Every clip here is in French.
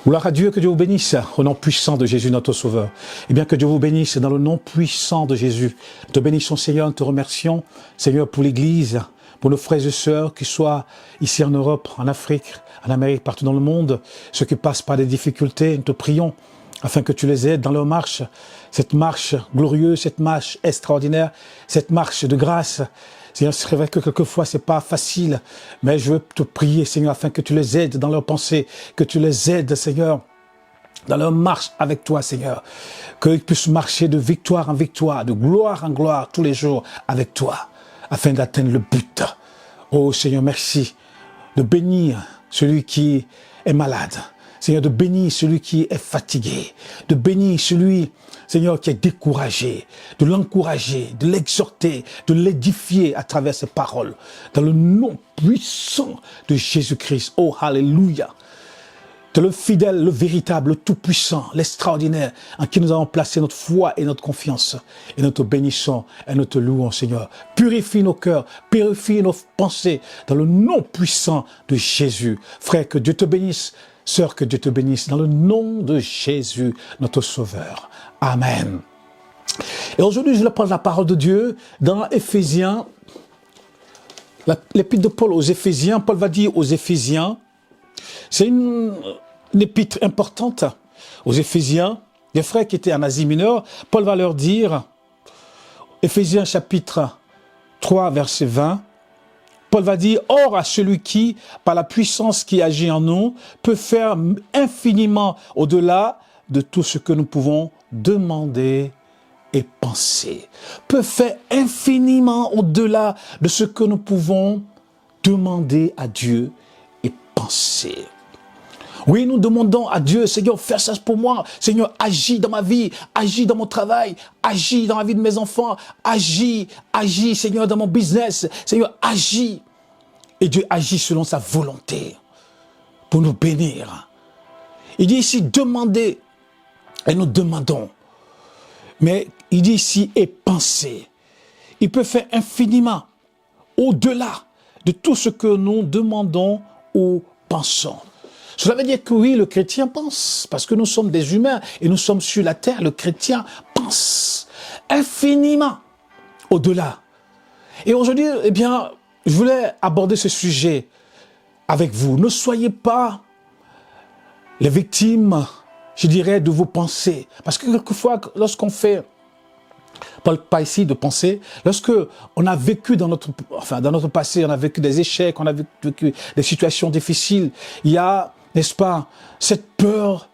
Gloire à Dieu, que Dieu vous bénisse au nom puissant de Jésus notre Sauveur. Et bien que Dieu vous bénisse dans le nom puissant de Jésus. Nous te bénissons Seigneur, nous te remercions Seigneur pour l'Église, pour nos frères et sœurs qui soient ici en Europe, en Afrique, en Amérique, partout dans le monde, ceux qui passent par des difficultés, nous te prions afin que tu les aides dans leur marche, cette marche glorieuse, cette marche extraordinaire, cette marche de grâce. Seigneur, c'est vrai que quelquefois c'est pas facile, mais je veux te prier, Seigneur, afin que tu les aides dans leurs pensées, que tu les aides, Seigneur, dans leur marche avec toi, Seigneur, qu'ils puissent marcher de victoire en victoire, de gloire en gloire tous les jours avec toi, afin d'atteindre le but. Oh Seigneur, merci de bénir celui qui est malade. Seigneur, de bénir celui qui est fatigué, de bénir celui, Seigneur, qui est découragé, de l'encourager, de l'exhorter, de l'édifier à travers ses paroles, dans le nom puissant de Jésus-Christ. Oh, alléluia! De le fidèle, le véritable, le tout-puissant, l'extraordinaire, en qui nous avons placé notre foi et notre confiance. Et nous te bénissons et nous te louons, Seigneur. Purifie nos cœurs, purifie nos pensées, dans le nom puissant de Jésus. Frère, que Dieu te bénisse. Sœur, que Dieu te bénisse dans le nom de Jésus, notre Sauveur. Amen. Et aujourd'hui, je vais prendre la parole de Dieu dans Éphésiens, l'épître de Paul aux Éphésiens. Paul va dire aux Éphésiens, c'est une épître importante aux Éphésiens, des frères qui étaient en Asie mineure. Paul va leur dire, Éphésiens chapitre 3, verset 20, Paul va dire, « Or à celui qui, par la puissance qui agit en nous, peut faire infiniment au-delà de tout ce que nous pouvons demander et penser. » Peut faire infiniment au-delà de ce que nous pouvons demander à Dieu et penser. Oui, nous demandons à Dieu, Seigneur, fais ça pour moi. Seigneur, agis dans ma vie, agis dans mon travail, agis dans la vie de mes enfants, agis, Seigneur, dans mon business. Seigneur, agis. Et Dieu agit selon sa volonté pour nous bénir. Il dit ici, demandez, et nous demandons. Mais il dit ici, et pensez. Il peut faire infiniment au-delà de tout ce que nous demandons ou pensons. Cela veut dire que oui, le chrétien pense, parce que nous sommes des humains et nous sommes sur la terre, le chrétien pense infiniment au-delà. Et aujourd'hui, eh bien, je voulais aborder ce sujet avec vous. Ne soyez pas les victimes, je dirais, de vos pensées. Parce que quelquefois, lorsqu'on fait, pas ici de penser, lorsque on a vécu dans notre passé, on a vécu des échecs, on a vécu des situations difficiles, il y a, n'est-ce pas, cette peur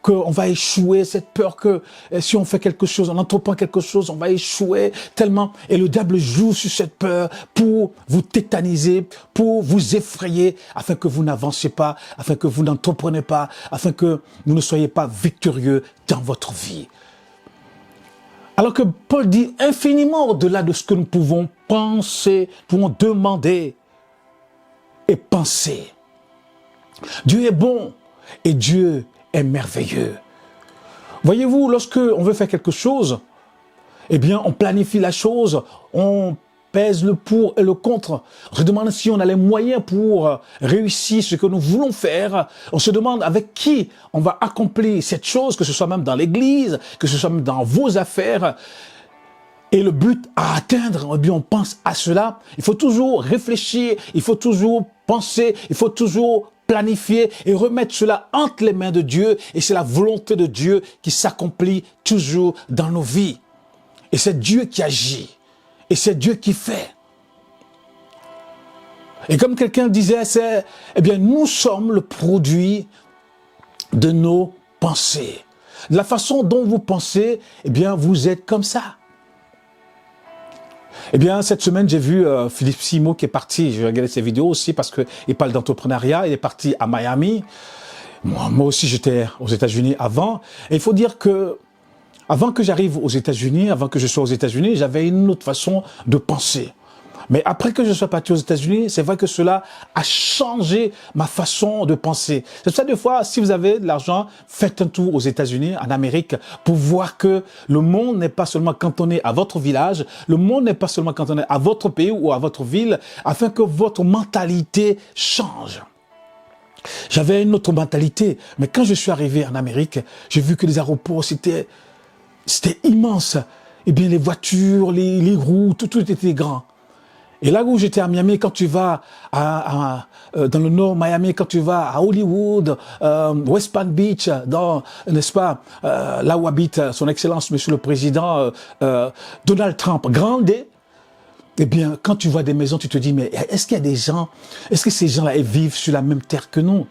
qu'on va échouer, cette peur que si on fait quelque chose, on entreprend quelque chose, on va échouer tellement. Et le diable joue sur cette peur pour vous tétaniser, pour vous effrayer, afin que vous n'avancez pas, afin que vous n'entreprenez pas, afin que vous ne soyez pas victorieux dans votre vie. Alors que Paul dit infiniment au-delà de ce que nous pouvons penser, pouvons demander et penser. Dieu est bon et Dieu est merveilleux. Voyez-vous, lorsque on veut faire quelque chose, eh bien, on planifie la chose, on pèse le pour et le contre. On se demande si on a les moyens pour réussir ce que nous voulons faire. On se demande avec qui on va accomplir cette chose, que ce soit même dans l'église, que ce soit même dans vos affaires. Et le but à atteindre, eh bien, on pense à cela. Il faut toujours réfléchir, il faut toujours penser, il faut toujours planifier et remettre cela entre les mains de Dieu. Et c'est la volonté de Dieu qui s'accomplit toujours dans nos vies. Et c'est Dieu qui agit. Et c'est Dieu qui fait. Et comme quelqu'un disait, eh bien, nous sommes le produit de nos pensées. De la façon dont vous pensez, eh bien, vous êtes comme ça. Eh bien, cette semaine, j'ai vu Philippe Simo qui est parti. J'ai regardé ses vidéos aussi parce qu'il parle d'entrepreneuriat. Il est parti à Miami. Moi aussi, j'étais aux États-Unis avant. Et il faut dire que avant que j'arrive aux États-Unis, avant que je sois aux États-Unis, j'avais une autre façon de penser. Mais après que je sois parti aux États-Unis, c'est vrai que cela a changé ma façon de penser. C'est pour ça, des fois, si vous avez de l'argent, faites un tour aux États-Unis, en Amérique, pour voir que le monde n'est pas seulement cantonné à votre village, le monde n'est pas seulement cantonné à votre pays ou à votre ville, afin que votre mentalité change. J'avais une autre mentalité. Mais quand je suis arrivé en Amérique, j'ai vu que les aéroports, c'était immense. Eh bien, les voitures, les roues, tout était grand. Et là où j'étais à Miami, quand tu vas dans le nord Miami, quand tu vas à Hollywood, West Palm Beach, n'est-ce pas, là où habite son Excellence, Monsieur le Président Donald Trump, grande. Eh bien, quand tu vois des maisons, tu te dis, mais est-ce qu'il y a des gens, est-ce que ces gens-là vivent sur la même terre que nous?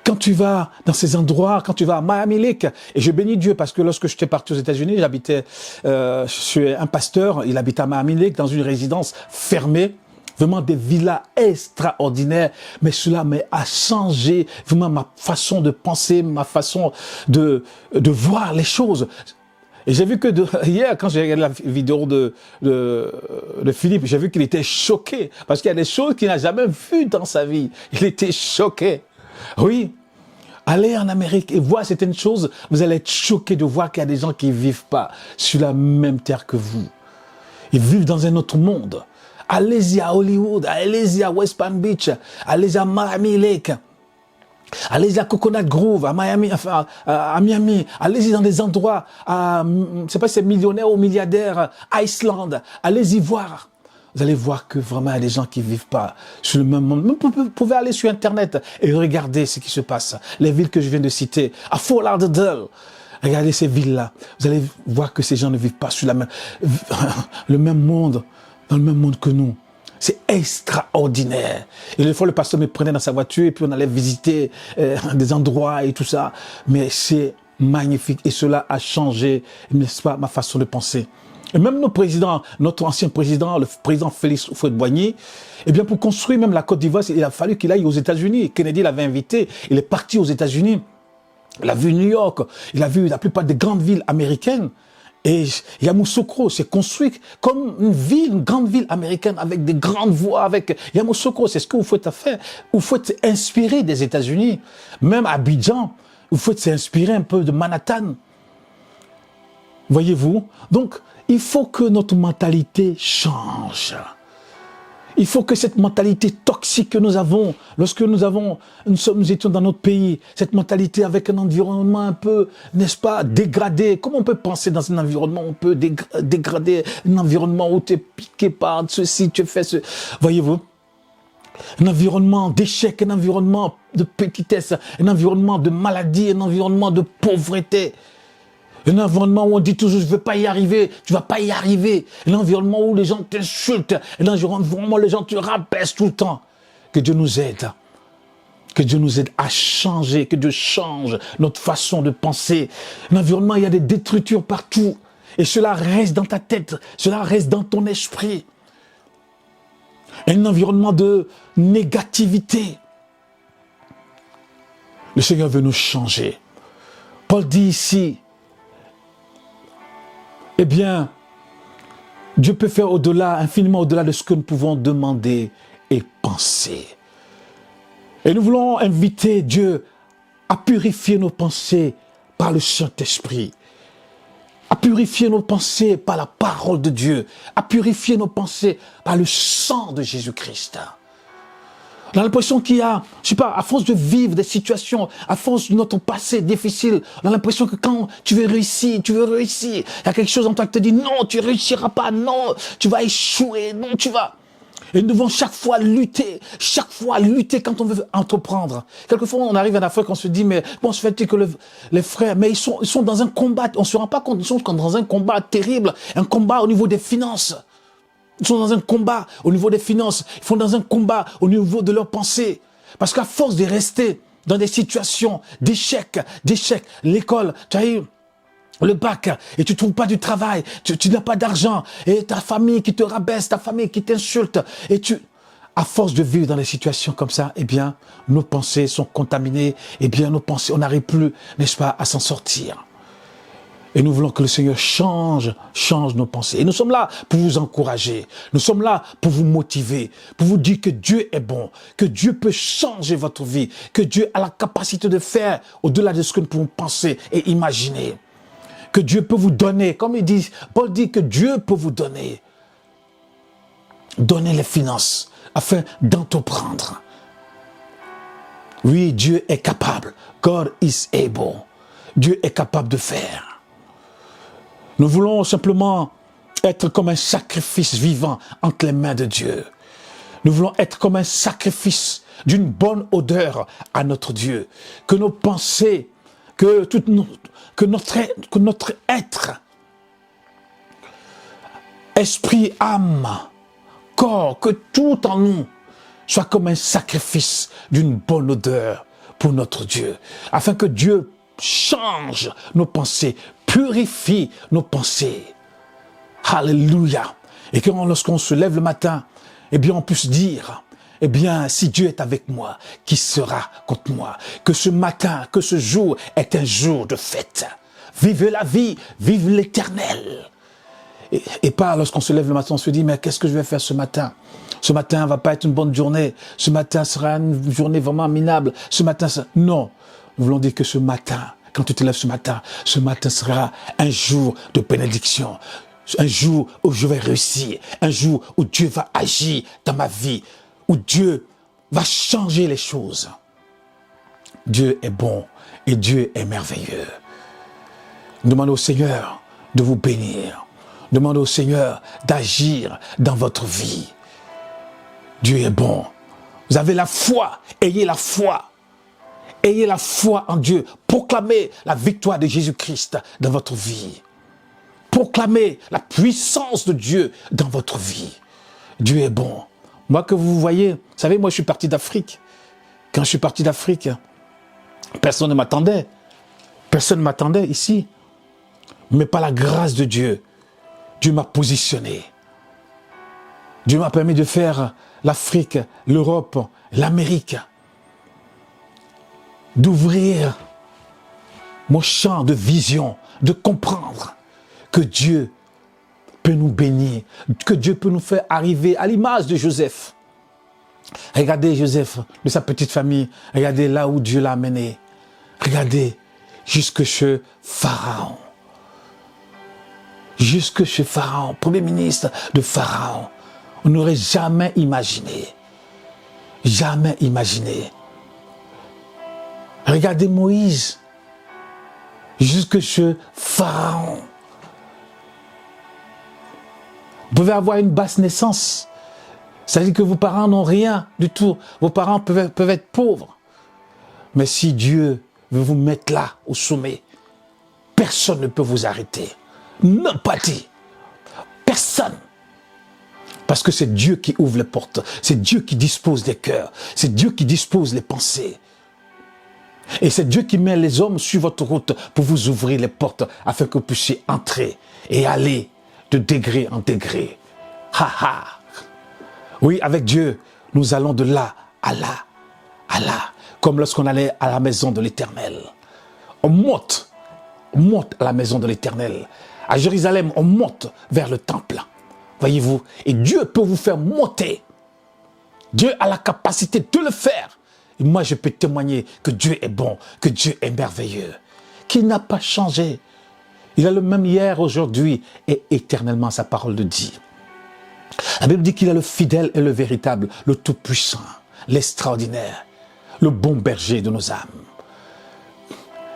Quand tu vas dans ces endroits, quand tu vas à Miami Lake, et je bénis Dieu parce que lorsque j'étais parti aux États-Unis, j'habitais, je suis un pasteur, il habitait à Miami Lake dans une résidence fermée, vraiment des villas extraordinaires, mais cela a changé vraiment ma façon de penser, ma façon de voir les choses. Et j'ai vu que hier, quand j'ai regardé la vidéo de Philippe, j'ai vu qu'il était choqué, parce qu'il y a des choses qu'il n'a jamais vues dans sa vie. Il était choqué. Oui, allez en Amérique et voir certaines choses, vous allez être choqué de voir qu'il y a des gens qui ne vivent pas sur la même terre que vous. Ils vivent dans un autre monde. Allez-y à Hollywood, allez-y à West Palm Beach, allez-y à Miami Lake. Allez-y à Coconut Grove, à Miami, enfin, à Miami. Allez-y dans des endroits, je ne sais pas si c'est millionnaire ou milliardaire, Iceland. Allez-y voir. Vous allez voir que vraiment, il y a des gens qui ne vivent pas sur le même monde. Vous pouvez aller sur Internet et regarder ce qui se passe. Les villes que je viens de citer, à Fort Lauderdale. Regardez ces villes-là. Vous allez voir que ces gens ne vivent pas sur le même monde, dans le même monde que nous. C'est extraordinaire. Et des fois, le pasteur me prenait dans sa voiture et puis on allait visiter des endroits et tout ça. Mais c'est magnifique et cela a changé, n'est-ce pas, ma façon de penser. Et même nos présidents, notre ancien président, le président Félix Houphouët-Boigny, eh bien, pour construire même la Côte d'Ivoire, il a fallu qu'il aille aux États-Unis. Kennedy l'avait invité. Il est parti aux États-Unis. Il a vu New York. Il a vu la plupart des grandes villes américaines. Et Yamoussoukro s'est construit comme une grande ville américaine avec des grandes voies, avec Yamoussoukro. C'est ce que Houphouët a fait. Houphouët s'est inspiré des États-Unis. Même à Abidjan, Houphouët s'est inspiré un peu de Manhattan. Voyez-vous? Donc, il faut que notre mentalité change. Il faut que cette mentalité toxique que nous avons, lorsque nous étions dans notre pays, cette mentalité avec un environnement un peu, n'est-ce pas, dégradé. Comment on peut penser dans un environnement où on peut dégrader un environnement où tu es piqué par ceci, tu fais ce... Voyez-vous? Un environnement d'échec, un environnement de petitesse, un environnement de maladie, un environnement de pauvreté. Un environnement où on dit toujours, je ne vais pas y arriver, tu ne vas pas y arriver. Un environnement où les gens t'insultent. Un environnement où les gens te rabaissent tout le temps. Que Dieu nous aide. Que Dieu nous aide à changer, que Dieu change notre façon de penser. Un environnement où il y a des détritus partout. Et cela reste dans ta tête, cela reste dans ton esprit. Un environnement de négativité. Le Seigneur veut nous changer. Paul dit ici, eh bien, Dieu peut faire au-delà, infiniment au-delà de ce que nous pouvons demander et penser. Et nous voulons inviter Dieu à purifier nos pensées par le Saint-Esprit, à purifier nos pensées par la parole de Dieu, à purifier nos pensées par le sang de Jésus-Christ. On a l'impression qu'il y a, je sais pas, à force de vivre des situations, à force de notre passé difficile, on a l'impression que quand tu veux réussir, il y a quelque chose en toi qui te dit non, tu ne réussiras pas, non, tu vas échouer, non, tu vas... Et nous devons chaque fois lutter quand on veut entreprendre. Quelquefois, on arrive en Afrique, on se dit, mais bon, se fait-il que les frères, mais ils sont dans un combat, on ne se rend pas compte, ils sont dans un combat terrible, un combat au niveau des finances. Ils sont dans un combat au niveau des finances. Ils sont dans un combat au niveau de leurs pensées. Parce qu'à force de rester dans des situations d'échec, l'école, tu as eu le bac et tu ne trouves pas du travail, tu n'as pas d'argent et ta famille qui te rabaisse, ta famille qui t'insulte et à force de vivre dans des situations comme ça, eh bien, nos pensées sont contaminées, eh bien, nos pensées, on n'arrive plus, n'est-ce pas, à s'en sortir. Et nous voulons que le Seigneur change nos pensées. Et nous sommes là pour vous encourager. Nous sommes là pour vous motiver, pour vous dire que Dieu est bon, que Dieu peut changer votre vie, que Dieu a la capacité de faire au-delà de ce que nous pouvons penser et imaginer. Que Dieu peut vous donner, comme il dit, Paul dit que Dieu peut vous donner. Donner les finances afin d'entreprendre. Oui, Dieu est capable. God is able. Dieu est capable de faire. Nous voulons simplement être comme un sacrifice vivant entre les mains de Dieu. Nous voulons être comme un sacrifice d'une bonne odeur à notre Dieu. Que nos pensées, que notre être, esprit, âme, corps, que tout en nous soit comme un sacrifice d'une bonne odeur pour notre Dieu. Afin que Dieu change nos pensées, purifie nos pensées. Alléluia. Et que lorsqu'on se lève le matin, eh bien on puisse dire, eh bien si Dieu est avec moi, qui sera contre moi? Que ce matin, que ce jour est un jour de fête. Vive la vie, vive l'éternel. Et pas lorsqu'on se lève le matin, on se dit, mais qu'est-ce que je vais faire ce matin? Ce matin va pas être une bonne journée. Ce matin sera une journée vraiment minable. Ce matin, non. Nous voulons dire que ce matin, quand tu te lèves ce matin sera un jour de bénédiction. Un jour où je vais réussir. Un jour où Dieu va agir dans ma vie. Où Dieu va changer les choses. Dieu est bon et Dieu est merveilleux. Demandez au Seigneur de vous bénir. Demandez au Seigneur d'agir dans votre vie. Dieu est bon. Vous avez la foi. Ayez la foi. Ayez la foi en Dieu. Proclamez la victoire de Jésus-Christ dans votre vie. Proclamez la puissance de Dieu dans votre vie. Dieu est bon. Moi que vous voyez, vous savez, moi je suis parti d'Afrique. Quand je suis parti d'Afrique, personne ne m'attendait. Personne ne m'attendait ici. Mais par la grâce de Dieu, Dieu m'a positionné. Dieu m'a permis de faire l'Afrique, l'Europe, l'Amérique. D'ouvrir mon champ de vision, de comprendre que Dieu peut nous bénir, que Dieu peut nous faire arriver à l'image de Joseph. Regardez Joseph, de sa petite famille, regardez là où Dieu l'a amené. Regardez, jusque chez Pharaon. Jusque chez Pharaon, premier ministre de Pharaon. On n'aurait jamais imaginé. Jamais imaginé. Regardez Moïse. Jusque chez Pharaon. Vous pouvez avoir une basse naissance. C'est-à-dire que vos parents n'ont rien du tout. Vos parents peuvent être pauvres. Mais si Dieu veut vous mettre là, au sommet, personne ne peut vous arrêter. Nobody. Personne. Parce que c'est Dieu qui ouvre les portes. C'est Dieu qui dispose des cœurs. C'est Dieu qui dispose les pensées. Et c'est Dieu qui met les hommes sur votre route pour vous ouvrir les portes afin que vous puissiez entrer et aller de degré en degré. Ha ha. Oui, avec Dieu, nous allons de là à là, à là. Comme lorsqu'on allait à la maison de l'Éternel. On monte à la maison de l'Éternel. À Jérusalem, on monte vers le temple. Voyez-vous, et Dieu peut vous faire monter. Dieu a la capacité de le faire. Et moi, je peux témoigner que Dieu est bon, que Dieu est merveilleux, qu'il n'a pas changé. Il est le même hier, aujourd'hui et éternellement, sa parole le dit. La Bible dit qu'il est le fidèle et le véritable, le tout-puissant, l'extraordinaire, le bon berger de nos âmes.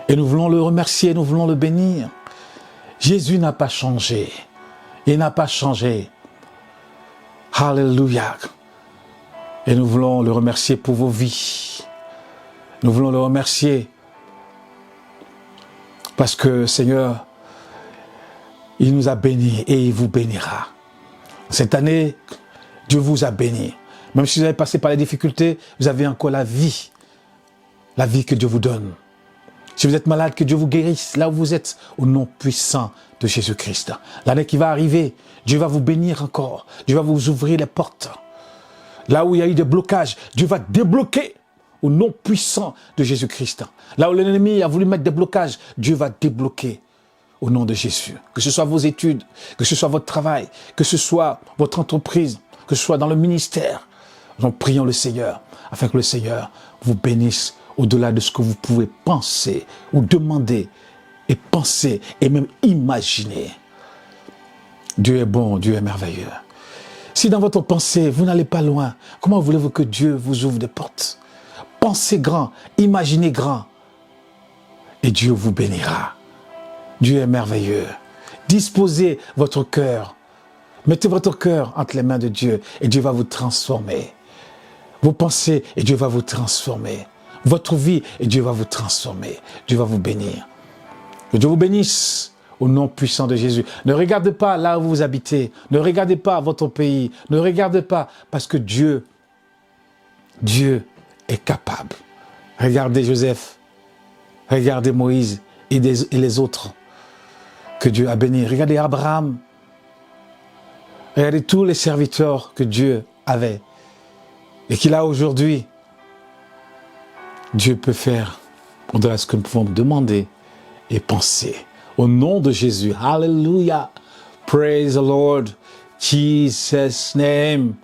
Et nous voulons le remercier, nous voulons le bénir. Jésus n'a pas changé. Il n'a pas changé. Alléluia. Et nous voulons le remercier pour vos vies. Nous voulons le remercier parce que, Seigneur, il nous a bénis et il vous bénira. Cette année, Dieu vous a béni. Même si vous avez passé par les difficultés, vous avez encore la vie que Dieu vous donne. Si vous êtes malade, que Dieu vous guérisse là où vous êtes, au nom puissant de Jésus-Christ. L'année qui va arriver, Dieu va vous bénir encore. Dieu va vous ouvrir les portes. Là où il y a eu des blocages, Dieu va débloquer au nom puissant de Jésus-Christ. Là où l'ennemi a voulu mettre des blocages, Dieu va débloquer au nom de Jésus. Que ce soit vos études, que ce soit votre travail, que ce soit votre entreprise, que ce soit dans le ministère. Nous prions le Seigneur afin que le Seigneur vous bénisse au-delà de ce que vous pouvez penser ou demander et penser et même imaginer. Dieu est bon, Dieu est merveilleux. Si dans votre pensée, vous n'allez pas loin, comment voulez-vous que Dieu vous ouvre des portes? Pensez grand, imaginez grand. Et Dieu vous bénira. Dieu est merveilleux. Disposez votre cœur. Mettez votre cœur entre les mains de Dieu et Dieu va vous transformer. Vos pensées et Dieu va vous transformer. Votre vie et Dieu va vous transformer. Dieu va vous bénir. Que Dieu vous bénisse au nom puissant de Jésus. Ne regardez pas là où vous habitez. Ne regardez pas votre pays. Ne regardez pas parce que Dieu est capable. Regardez Joseph. Regardez Moïse et les autres que Dieu a bénis. Regardez Abraham. Regardez tous les serviteurs que Dieu avait et qu'il a aujourd'hui. Dieu peut faire au-delà de ce que nous pouvons demander et penser. Au nom de Jésus. Hallelujah. Praise the Lord. Jesus' name.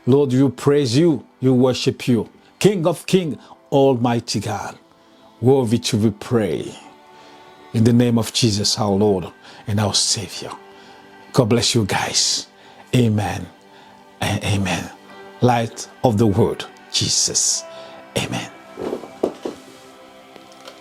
Lord, you praise you. You worship you. King of kings, Almighty God. Worthy to be praised. In the name of Jesus, our Lord and our Savior. God bless you guys. Amen and amen. Light of the world, Jesus. Amen.